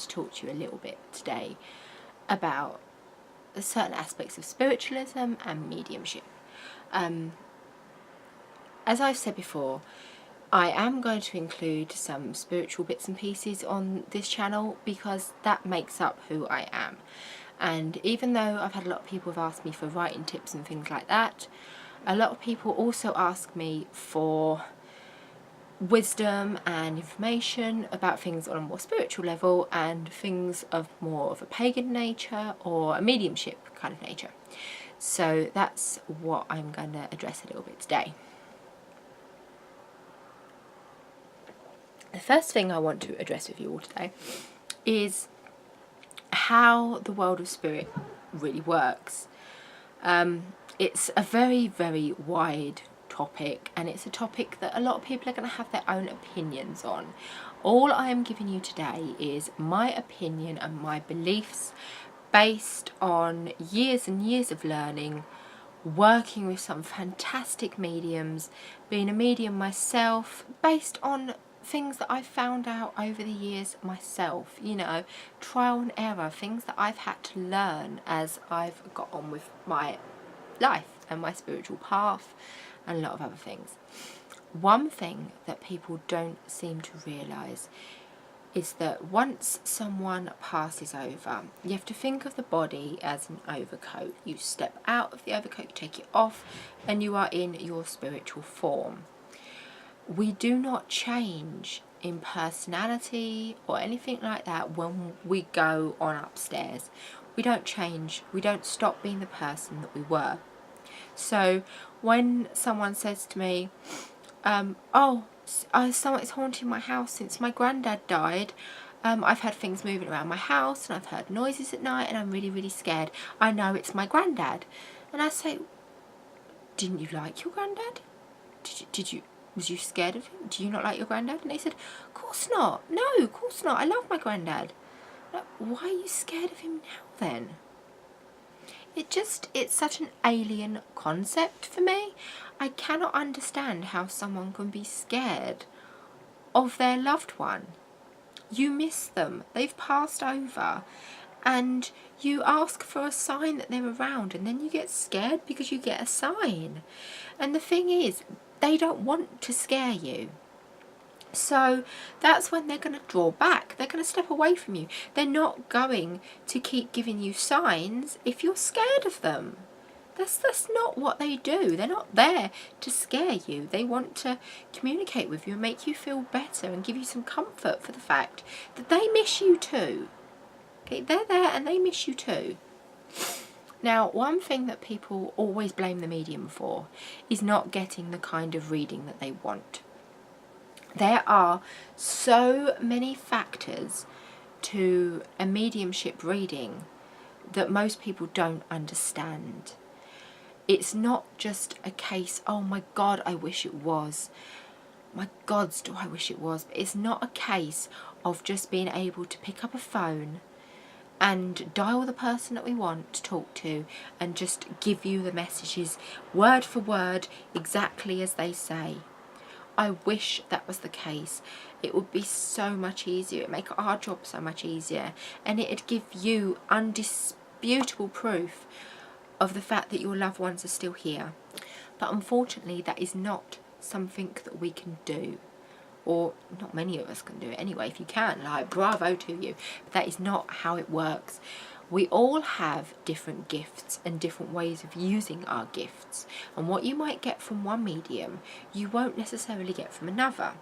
to talk to you a little bit today about certain aspects of spiritualism and mediumship. As I've said before, I am going to include some spiritual bits and pieces on this channel because that makes up who I am. And even though I've had a lot of people have asked me for writing tips and things like that, a lot of people also ask me for wisdom and information about things on a more spiritual level and things of more of a pagan nature or a mediumship kind of nature. So that's what I'm going to address a little bit today. The first thing I want to address with you all today is how the world of spirit really works. It's a very, very wide topic, and it's a topic that a lot of people are going to have their own opinions on. All I am giving you today is my opinion and my beliefs based on years and years of learning, working with some fantastic mediums, being a medium myself, based on things that I've found out over the years myself, you know, trial and error, things that I've had to learn as I've got on with my life and my spiritual path and a lot of other things. One thing that people don't seem to realise is that once someone passes over, you have to think of the body as an overcoat. You step out of the overcoat, you take it off, and you are in your spiritual form. We do not change in personality or anything like that when we go on upstairs. We don't change, we don't stop being the person that we were. So when someone says to me, someone's haunting my house since my granddad died, I've had things moving around my house and I've heard noises at night and I'm really, really scared. I know it's my granddad. And I say, didn't you like your granddad? Was you scared of him? Do you not like your granddad? And they said, of course not. No, of course not. I love my granddad. Like, why are you scared of him now then? It's such an alien concept for me. I cannot understand how someone can be scared of their loved one. You miss them. They've passed over. And you ask for a sign that they're around, and then you get scared because you get a sign. And the thing is, they don't want to scare you. So that's when they're going to draw back. They're going to step away from you. They're not going to keep giving you signs if you're scared of them. That's not what they do. They're not there to scare you. They want to communicate with you and make you feel better and give you some comfort for the fact that they miss you too. Okay, they're there and they miss you too. Now, one thing that people always blame the medium for is not getting the kind of reading that they want. There are so many factors to a mediumship reading that most people don't understand. It's not just a case, oh my God, I wish it was. My gods, do I wish it was. But it's not a case of just being able to pick up a phone and dial the person that we want to talk to and just give you the messages word for word exactly as they say. I wish that was the case. It would be so much easier. It'd make our job so much easier, and it'd give you undisputable proof of the fact that your loved ones are still here. But unfortunately, that is not something that we can do. Or not many of us can do it anyway. If you can, like, bravo to you. But that is not how it works. We all have different gifts and different ways of using our gifts. And what you might get from one medium, you won't necessarily get from another.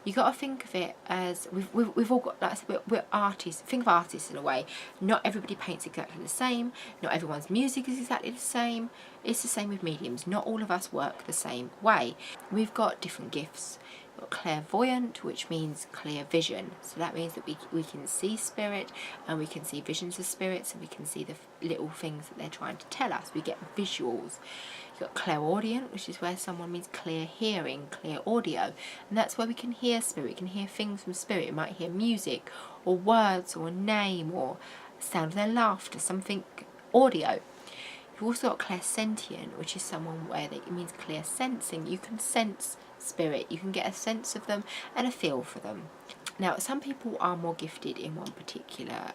You got to think of it as we've all got, like I said, we're artists. Think of artists in a way. Not everybody paints exactly the same. Not everyone's music is exactly the same. It's the same with mediums. Not all of us work the same way. We've got different gifts. We've got clairvoyant, which means clear vision. So that means that we can see spirit, and we can see visions of spirits, and we can see the little things that they're trying to tell us. We get visuals. You've got clairaudient, which is where someone means clear hearing, clear audio, and that's where we can hear spirit. We can hear things from spirit. You might hear music or words or a name or sound of their laughter, something audio. You've also got clairsentient, which is someone where it means clear sensing. You can sense spirit, you can get a sense of them and a feel for them. Now, some people are more gifted in one particular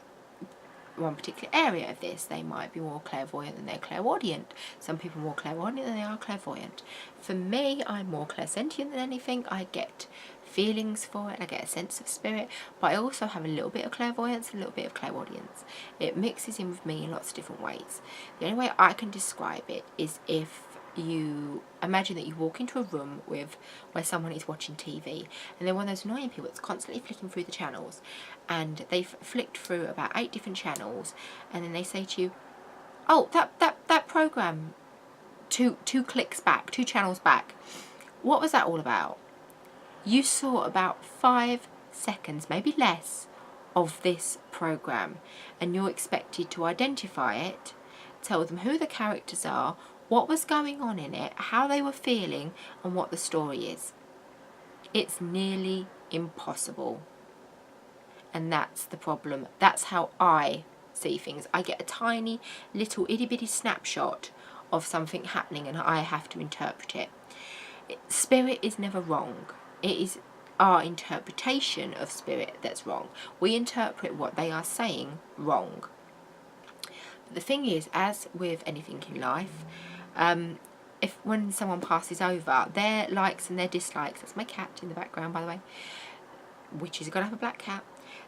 area of this. They might be more clairvoyant than they're clairaudient. Some people are more clairaudient than they are clairvoyant. For me, I'm more clairsentient than anything. I get feelings for it, I get a sense of spirit, but I also have a little bit of clairvoyance, a little bit of clairaudience. It mixes in with me in lots of different ways. The only way I can describe it is if you imagine that you walk into a room where someone is watching TV, and they're one of those annoying people that's constantly flicking through the channels, and they've flicked through about 8 different channels, and then they say to you, oh, that program, two clicks back, 2 channels back, what was that all about? You saw about 5 seconds, maybe less, of this program, and you're expected to identify it, tell them who the characters are, what was going on in it, how they were feeling, and what the story is. It's nearly impossible. And that's the problem. That's how I see things. I get a tiny little itty bitty snapshot of something happening, and I have to interpret it. Spirit is never wrong. It is our interpretation of spirit that's wrong. We interpret what they are saying wrong. But the thing is, as with anything in life, when someone passes over, their likes and their dislikes, that's my cat in the background by the way, which is gonna have a black cat,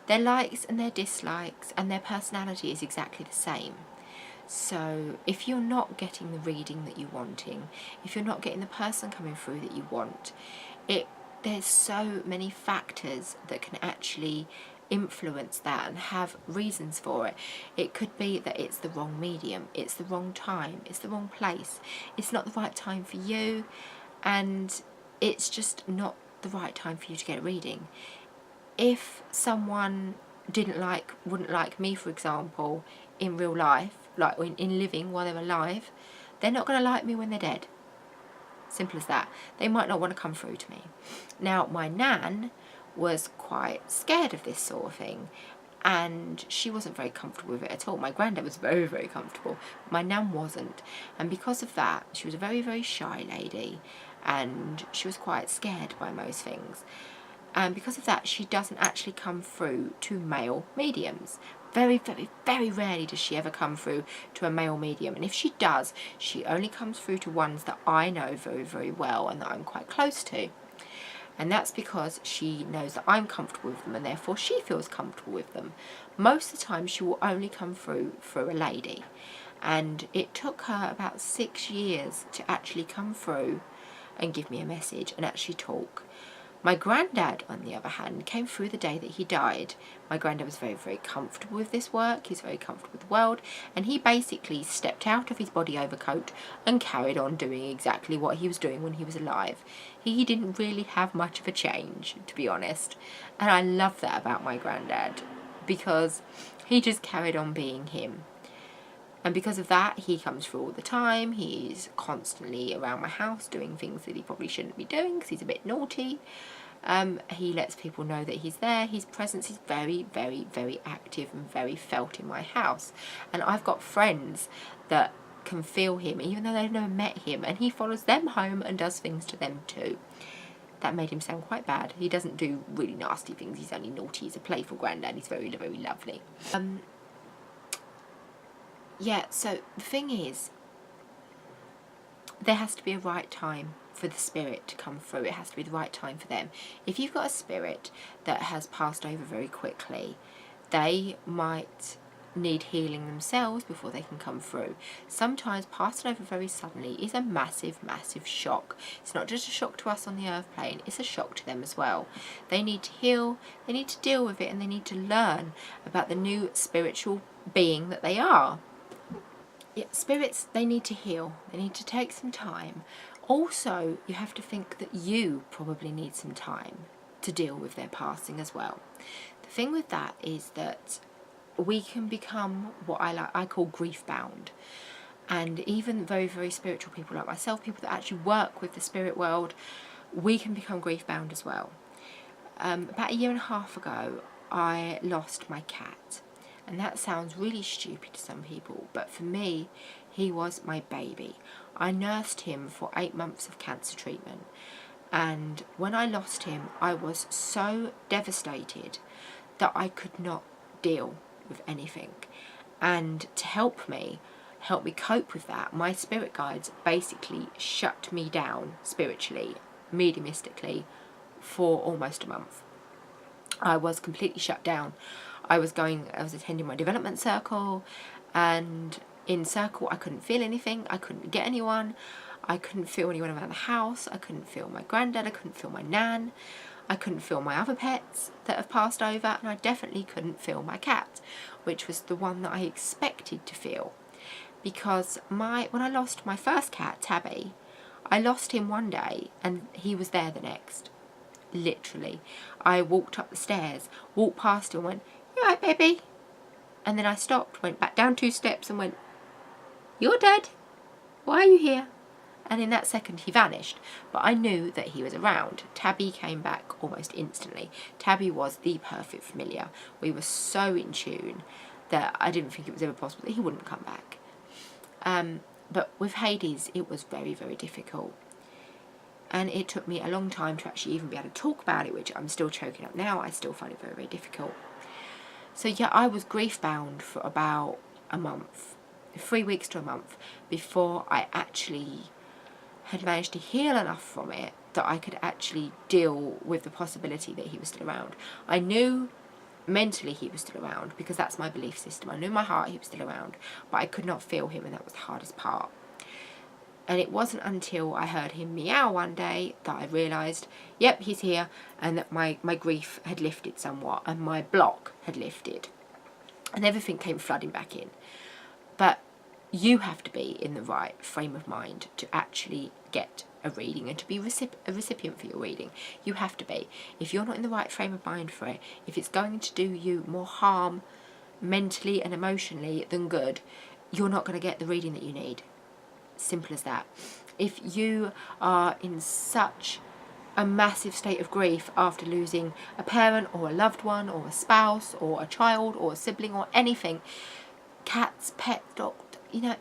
their likes and their dislikes and their personality is exactly the same. So if you're not getting the reading that you're wanting, if you're not getting the person coming through that you want, there's so many factors that can actually influence that and have reasons for it. It could be that it's the wrong medium, it's the wrong time, it's the wrong place, it's not the right time for you, and it's just not the right time for you to get a reading. If someone wouldn't like me, for example, in real life, like in living while they're alive, they're not going to like me when they're dead. Simple as that. They might not want to come through to me. Now, my nan was quite scared of this sort of thing, and she wasn't very comfortable with it at all. My granddad was very, very comfortable. My nan wasn't, and because of that, she was a very, very shy lady, and she was quite scared by most things. And because of that, she doesn't actually come through to male mediums. Very, very, very rarely does she ever come through to a male medium. And if she does, she only comes through to ones that I know very, very well and that I'm quite close to. And that's because she knows that I'm comfortable with them, and therefore she feels comfortable with them. Most of the time she will only come through for a lady. And it took her about 6 years to actually come through and give me a message and actually talk. My granddad, on the other hand, came through the day that he died. My granddad was very, very comfortable with this work. He's very comfortable with the world. And he basically stepped out of his body overcoat and carried on doing exactly what he was doing when he was alive. He didn't really have much of a change, to be honest. And I love that about my granddad, because he just carried on being him. And because of that, he comes through all the time. He's constantly around my house doing things that he probably shouldn't be doing because he's a bit naughty. He lets people know that he's there. His presence is very, very, very active and very felt in my house. And I've got friends that can feel him even though they've never met him, and he follows them home and does things to them too. That made him sound quite bad. He doesn't do really nasty things. He's only naughty. He's a playful granddad. He's very, very lovely. Yeah, so the thing is, there has to be a right time for the spirit to come through. It has to be the right time for them. If you've got a spirit that has passed over very quickly, they might need healing themselves before they can come through. Sometimes passing over very suddenly is a massive, massive shock. It's not just a shock to us on the earth plane, it's a shock to them as well. They need to heal, they need to deal with it, and they need to learn about the new spiritual being that they are. Yeah, spirits, they need to heal. They need to take some time. Also, you have to think that you probably need some time to deal with their passing as well. The thing with that is that we can become what I call grief bound. And even very, very spiritual people like myself, people that actually work with the spirit world, we can become grief bound as well. About 1.5 years ago, I lost my cat. And that sounds really stupid to some people, but for me, he was my baby. I nursed him for 8 months of cancer treatment, And when I lost him, I was so devastated that I could not deal with anything. And to help me cope with that, my spirit guides basically shut me down spiritually, mediumistically, for almost a month. I was completely shut down. I was attending my development circle, and in circle I couldn't feel anything, I couldn't get anyone, I couldn't feel anyone around the house, I couldn't feel my granddad, I couldn't feel my nan, I couldn't feel my other pets that have passed over, and I definitely couldn't feel my cat, which was the one that I expected to feel. Because when I lost my first cat, Tabby, I lost him one day and he was there the next. Literally. I walked up the stairs, walked past him and went, "You alright, baby?" And then I stopped, went back down 2 steps and went, "You're dead. Why are you here?" And in that second he vanished. But I knew that he was around. Tabby came back almost instantly. Tabby was the perfect familiar. We were so in tune that I didn't think it was ever possible that he wouldn't come back. But with Hades, it was very, very difficult. And it took me a long time to actually even be able to talk about it, which I'm still choking up now. I still find it very, very difficult. So yeah, I was grief bound for about a month, 3 weeks to a month, before I actually had managed to heal enough from it that I could actually deal with the possibility that he was still around. I knew mentally he was still around because that's my belief system. I knew in my heart he was still around, but I could not feel him, and that was the hardest part. And it wasn't until I heard him meow one day that I realised, yep, he's here, and that my grief had lifted somewhat and my block had lifted. And everything came flooding back in. But you have to be in the right frame of mind to actually get a reading and to be a recipient for your reading. You have to be. If you're not in the right frame of mind for it, if it's going to do you more harm mentally and emotionally than good, you're not going to get the reading that you need. Simple as that. If you are in such a massive state of grief after losing a parent or a loved one or a spouse or a child or a sibling or anything, cats, pet, dog,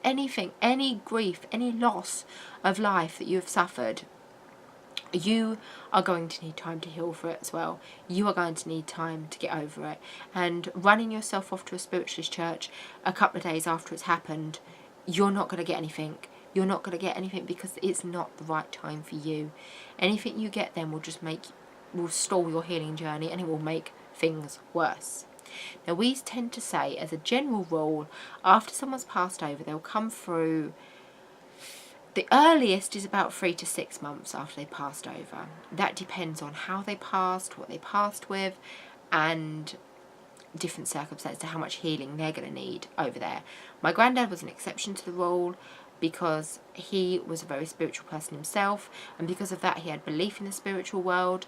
anything, any grief, any loss of life that you have suffered, you are going to need time to heal for it as well. You are going to need time to get over it. And running yourself off to a spiritualist church a couple of days after it's happened, you're not going to get anything. You're not going to get anything because it's not the right time for you. Anything you get then will stall your healing journey, and it will make things worse. Now, we tend to say, as a general rule, after someone's passed over, they'll come through. The earliest is about 3 to 6 months after they passed over. That depends on how they passed, what they passed with, and different circumstances to how much healing they're going to need over there. My granddad was an exception to the rule because he was a very spiritual person himself, and because of that he had belief in the spiritual world,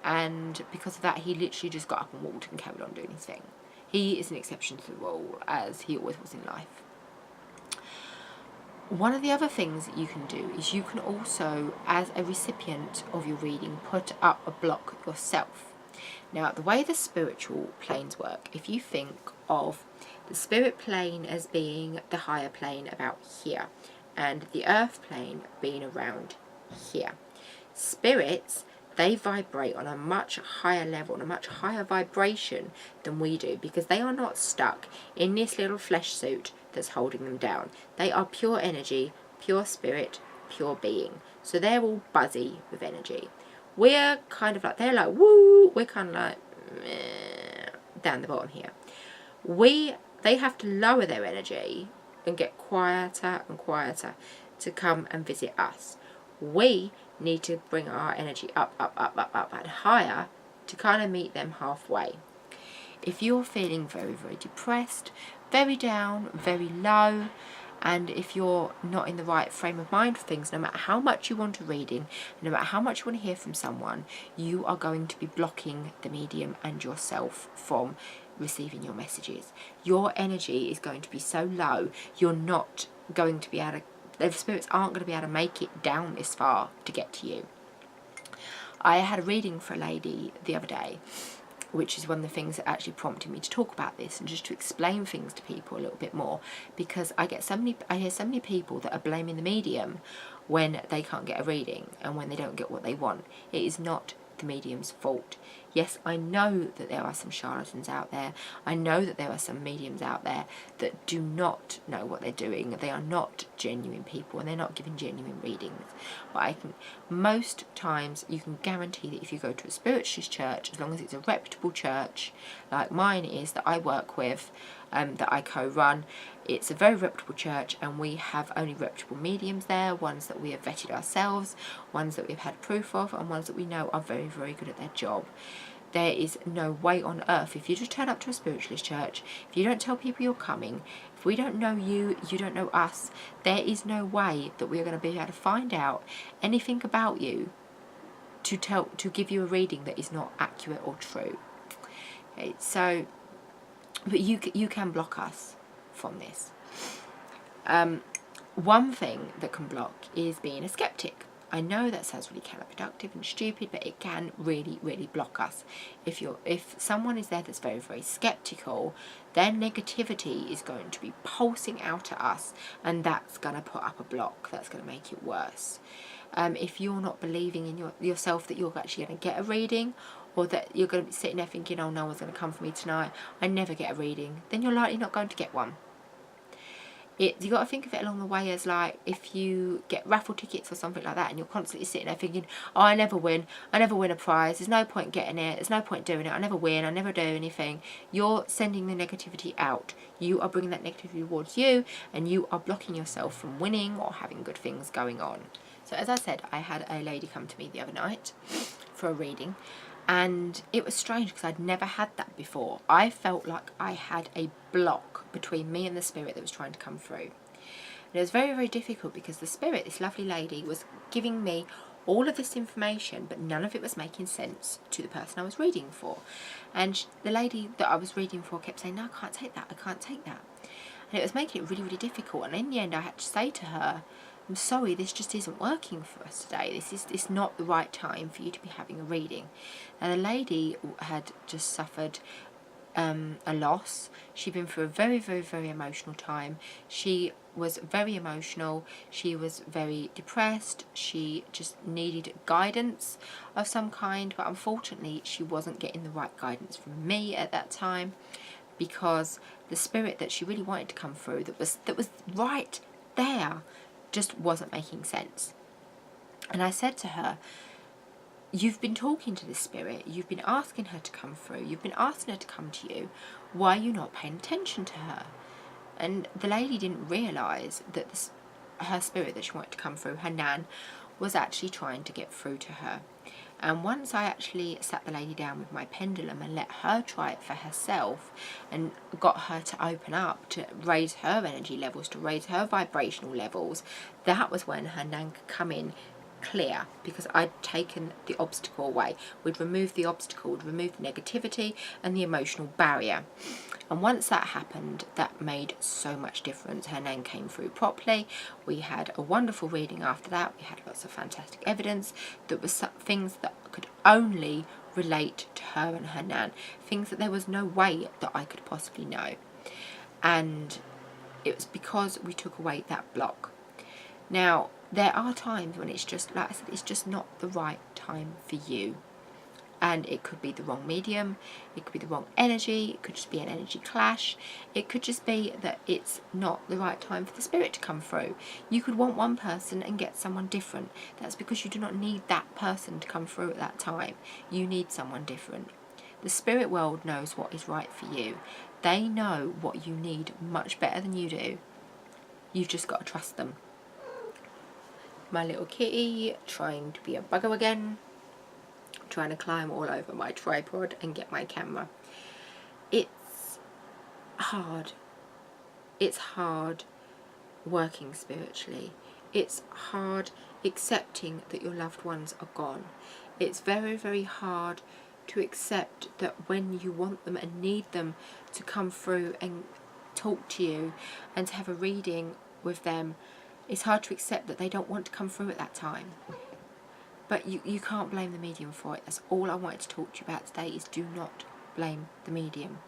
and because of that he literally just got up and walked and carried on doing his thing. He is an exception to the rule, as he always was in life. One of the other things that you can do is you can also, as a recipient of your reading, put up a block yourself. Now, the way the spiritual planes work, if you think of the spirit plane as being the higher plane about here, and the earth plane being around here. Spirits, they vibrate on a much higher level, on a much higher vibration than we do, because they are not stuck in this little flesh suit that's holding them down. They are pure energy, pure spirit, pure being. So they're all buzzy with energy. We're kind of like, they're like, woo, we're kind of like, meh, down the bottom here. They have to lower their energy and get quieter and quieter to come and visit us. We need to bring our energy up and higher to kind of meet them halfway. If you're feeling very, very depressed, very down, very low, and if you're not in the right frame of mind for things, no matter how much you want a reading, no matter how much you want to hear from someone, you are going to be blocking the medium and yourself from receiving your messages. Your energy is going to be so low, you're not going to be able to, the spirits aren't going to be able to make it down this far to get to you. I had a reading for a lady the other day, which is one of the things that actually prompted me to talk about this and just to explain things to people a little bit more, because I hear so many people that are blaming the medium when they can't get a reading and when they don't get what they want. It is not the medium's fault. Yes, I know that there are some charlatans out there. I know that there are some mediums out there that do not know what they're doing. They are not genuine people and they're not giving genuine readings. But I can, most times you can guarantee that if you go to a spiritualist church, as long as it's a reputable church, like mine is that I work with, that I co-run, it's a very reputable church and we have only reputable mediums there, ones that we have vetted ourselves, ones that we've had proof of, and ones that we know are very, very good at their job. There is no way on earth, if you just turn up to a spiritualist church, if you don't tell people you're coming, if we don't know you, you don't know us, there is no way that we are going to be able to find out anything about you to give you a reading that is not accurate or true. Okay, so, but you can block us from this. One thing that can block is being a skeptic. I know that sounds really counterproductive and stupid, but it can really, really block us. If someone is there that's very, very skeptical, their negativity is going to be pulsing out at us, and that's going to put up a block. That's going to make it worse. If you're not believing in yourself that you're actually going to get a reading, or that you're going to be sitting there thinking, oh, no one's going to come for me tonight, I never get a reading, then you're likely not going to get one. You got to think of it along the way as like if you get raffle tickets or something like that and you're constantly sitting there thinking, oh, I never win a prize, there's no point getting it, there's no point doing it, I never win, I never do anything. You're sending the negativity out. You are bringing that negativity towards you and you are blocking yourself from winning or having good things going on. So as I said, I had a lady come to me the other night for a reading. And it was strange because I'd never had that before. I felt like I had a block between me and the spirit that was trying to come through. And it was very, very difficult because the spirit, this lovely lady, was giving me all of this information, but none of it was making sense to the person I was reading for. And the lady that I was reading for kept saying, no, I can't take that, I can't take that. And it was making it really, really difficult. And in the end, I had to say to her, I'm sorry, this just isn't working for us today. It's not the right time for you to be having a reading. And the lady had just suffered a loss. She'd been through a very, very, very emotional time. She was very emotional. She was very depressed. She just needed guidance of some kind. But unfortunately, she wasn't getting the right guidance from me at that time, because the spirit that she really wanted to come through, that was right there, just wasn't making sense. And I said to her, you've been talking to this spirit, you've been asking her to come through, you've been asking her to come to you, why are you not paying attention to her? And the lady didn't realise that her spirit that she wanted to come through, her nan, was actually trying to get through to her. And once I actually sat the lady down with my pendulum and let her try it for herself and got her to open up, to raise her energy levels, to raise her vibrational levels, that was when her nan could come in clear, because I'd taken the obstacle away. We'd removed the obstacle, we'd removed the negativity and the emotional barrier. And once that happened, that made so much difference. Her nan came through properly. We had a wonderful reading after that. We had lots of fantastic evidence that was things that could only relate to her and her nan, things that there was no way that I could possibly know. And it was because we took away that block. Now, there are times when it's just, like I said, it's just not the right time for you. And it could be the wrong medium, it could be the wrong energy, it could just be an energy clash, it could just be that it's not the right time for the spirit to come through. You could want one person and get someone different. That's because you do not need that person to come through at that time. You need someone different. The spirit world knows what is right for you. They know what you need much better than you do. You've just got to trust them. My little kitty trying to be a bugger again, trying to climb all over my tripod and get my camera. It's hard. It's hard working spiritually. It's hard accepting that your loved ones are gone. It's very, very hard to accept that when you want them and need them to come through and talk to you and to have a reading with them, it's hard to accept that they don't want to come through at that time. But you can't blame the medium for it. That's all I wanted to talk to you about today, is do not blame the medium.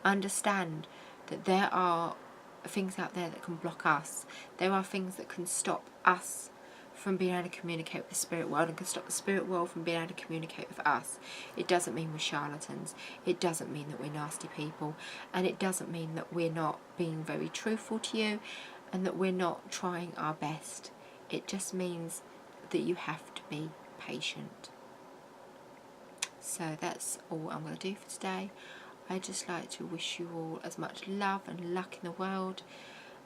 Understand that there are things out there that can block us. There are things that can stop us from being able to communicate with the spirit world and can stop the spirit world from being able to communicate with us. It doesn't mean we're charlatans. It doesn't mean that we're nasty people. And it doesn't mean that we're not being very truthful to you and that we're not trying our best. It just means that you have to be patient. So that's all I'm going to do for today. I'd just like to wish you all as much love and luck in the world.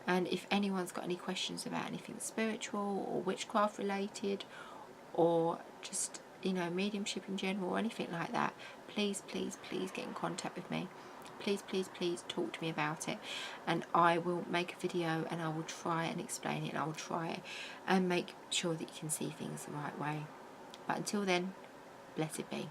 And if anyone's got any questions about anything spiritual or witchcraft related, or just, you know, mediumship in general or anything like that, please, please, please get in contact with me. Please, please, please talk to me about it, and I will make a video and I will try and explain it, and I will try it and make sure that you can see things the right way. But until then, blessed be.